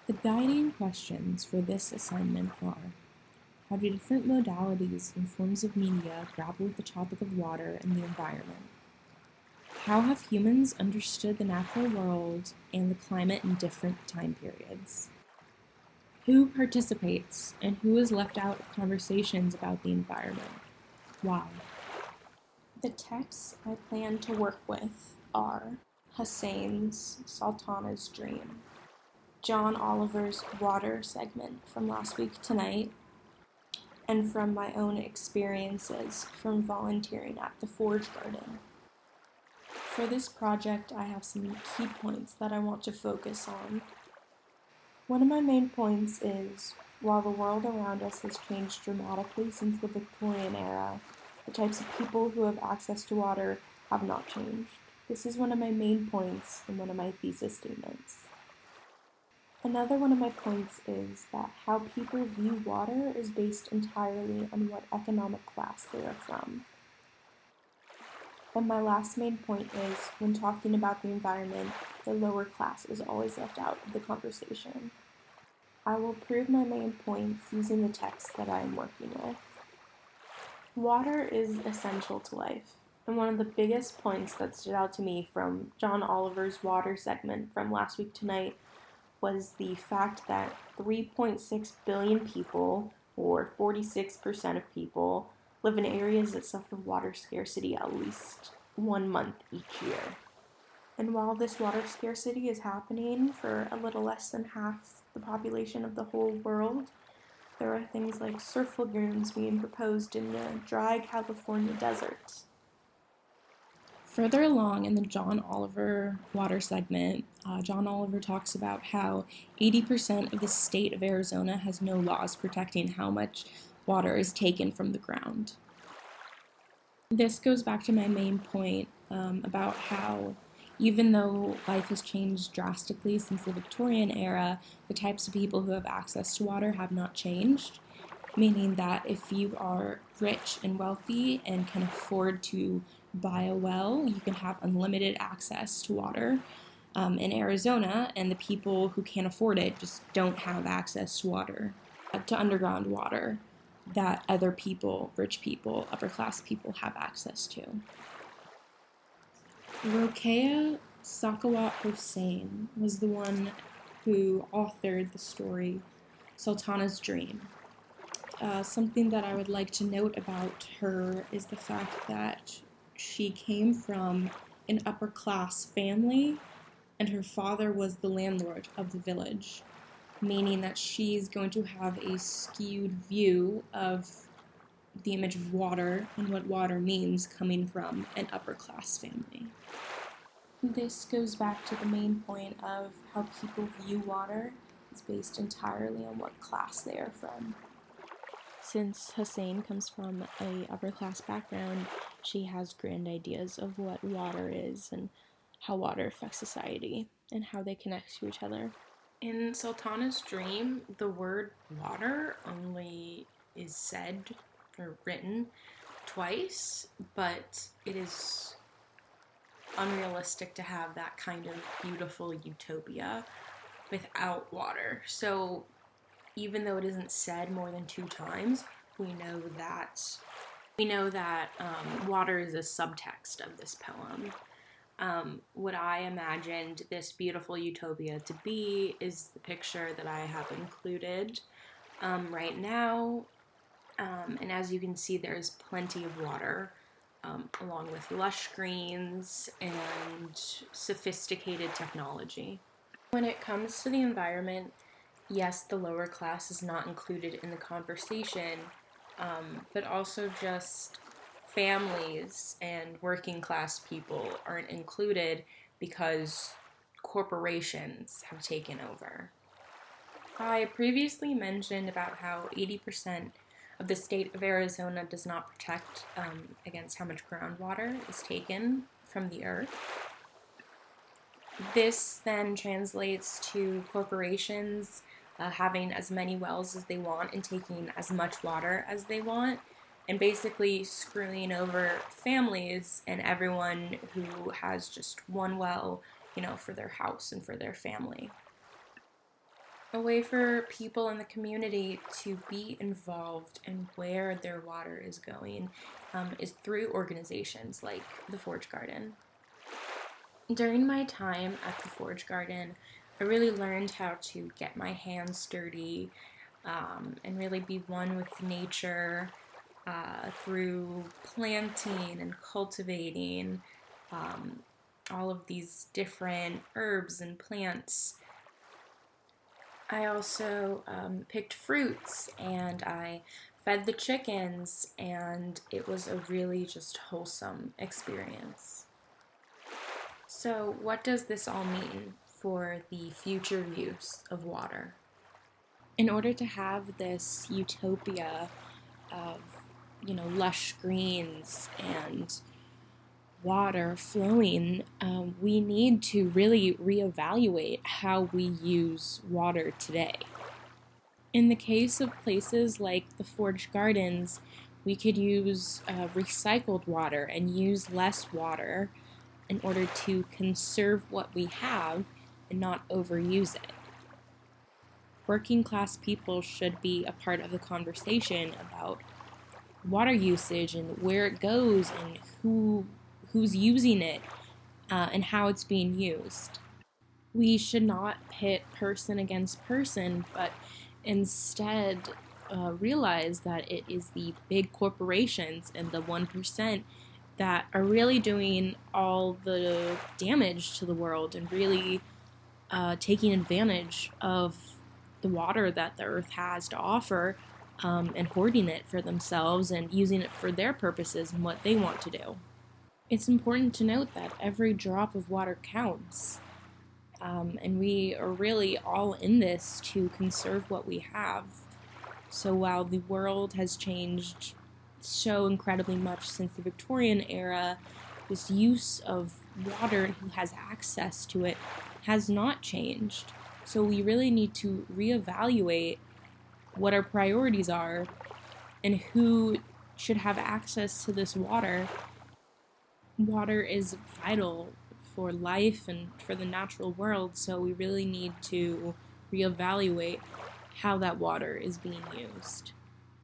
The guiding questions for this assignment are: how do different modalities and forms of media grapple with the topic of water and the environment? How have humans understood the natural world and the climate in different time periods? Who participates and who is left out of conversations about the environment? Why? The texts I plan to work with are Hussein's Sultana's Dream, John Oliver's Water segment from Last Week Tonight, and from my own experiences from volunteering at the Forge Garden. For this project, I have some key points that I want to focus on. One of my main points is, while the world around us has changed dramatically since the Victorian era, the types of people who have access to water have not changed. This is one of my main points in one of my thesis statements. Another one of my points is that how people view water is based entirely on what economic class they are from. And my last main point is, when talking about the environment, the lower class is always left out of the conversation. I will prove my main points using the text that I am working with. Water is essential to life, and one of the biggest points that stood out to me from John Oliver's Water segment from Last Week Tonight was the fact that 3.6 billion people, or 46% of people, live in areas that suffer water scarcity at least 1 month each year. And while this water scarcity is happening for a little less than half the population of the whole world, there are things like surf lagoons being proposed in the dry California desert. Further along in the John Oliver water segment, John Oliver talks about how 80% of the state of Arizona has no laws protecting how much water is taken from the ground. This goes back to my main point about how, even though life has changed drastically since the Victorian era, the types of people who have access to water have not changed, meaning that if you are rich and wealthy and can afford to buy a well, you can have unlimited access to water in Arizona, and the people who can't afford it just don't have access to water, to underground water that other people, rich people, upper class people have access to. Rokeya Sakawat Hossein was the one who authored the story Sultana's Dream. Something that I would like to note about her is the fact that she came from an upper class family and her father was the landlord of the village, meaning that she's going to have a skewed view of the image of water and what water means coming from an upper class family. This goes back to the main point of how people view water is based entirely on what class they are from. Since Hussein comes from a upper class background, she has grand ideas of what water is and how water affects society and how they connect to each other. In Sultana's Dream, the word water only is said or written twice, but it is unrealistic to have that kind of beautiful utopia without water. So even though it isn't said more than 2 times, we know that water is a subtext of this poem. What I imagined this beautiful utopia to be is the picture that I have included right now. And as you can see, there's plenty of water, along with lush greens and sophisticated technology. When it comes to the environment, yes, the lower class is not included in the conversation, but also just families and working class people aren't included because corporations have taken over. I previously mentioned about how 80% of the state of Arizona does not protect against how much groundwater is taken from the earth. This then translates to corporations having as many wells as they want and taking as much water as they want, and basically screwing over families and everyone who has just one well, for their house and for their family. A way for people in the community to be involved in where their water is going is through organizations like the Forge Garden. During my time at the Forge Garden, I really learned how to get my hands dirty and really be one with nature through planting and cultivating um, all of these different herbs and plants. I also picked fruits and I fed the chickens, and it was a really just wholesome experience. So, what does this all mean for the future use of water? In order to have this utopia of, lush greens and water flowing, we need to really reevaluate how we use water today. In the case of places like the Forge Gardens, we could use recycled water and use less water in order to conserve what we have and not overuse it. Working class people should be a part of the conversation about water usage and where it goes and who's using it and how it's being used. We should not pit person against person, but instead realize that it is the big corporations and the 1% that are really doing all the damage to the world and really taking advantage of the water that the earth has to offer and hoarding it for themselves and using it for their purposes and what they want to do. It's important to note that every drop of water counts. And we are really all in this to conserve what we have. So while the world has changed so incredibly much since the Victorian era, this use of water and who has access to it has not changed. So we really need to reevaluate what our priorities are and who should have access to this water. Water is vital for life and for the natural world, so we really need to reevaluate how that water is being used.